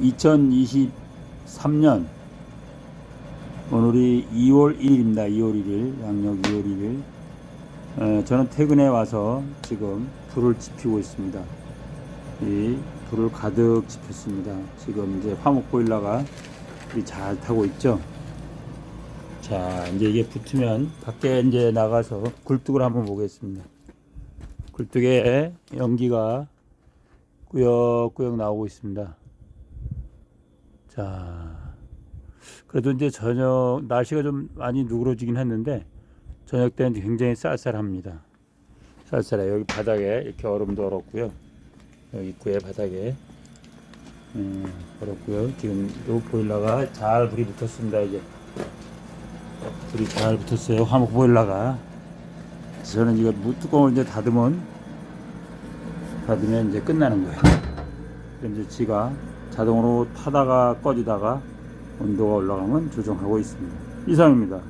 2023년 오늘이 2월 1일입니다. 2월 1일, 양력 2월 1일. 저는 퇴근해 와서 지금 불을 지피고 있습니다. 이 불을 가득 지폈습니다. 지금 이제 화목 보일러가 잘 타고 있죠. 자, 이제 이게 붙으면 밖에 이제 나가서 굴뚝을 한번 보겠습니다. 굴뚝에 연기가 꾸역꾸역 나오고 있습니다. 자, 그래도 이제 저녁 날씨가 좀 많이 누그러지긴 했는데 저녁 때는 굉장히 쌀쌀합니다. 쌀쌀해. 여기 바닥에 이렇게 얼음도 얼었고요. 여기 입구에 바닥에 얼었고요. 지금 요 보일러가 잘 불이 붙었습니다. 이제 불이 잘 붙었어요. 화목 보일러가. 저는 이거 뚜껑을 이제 닫으면 이제 끝나는 거예요. 그럼 이제 지가 자동으로 타다가 꺼지다가 온도가 올라가면 조정하고 있습니다. 이상입니다.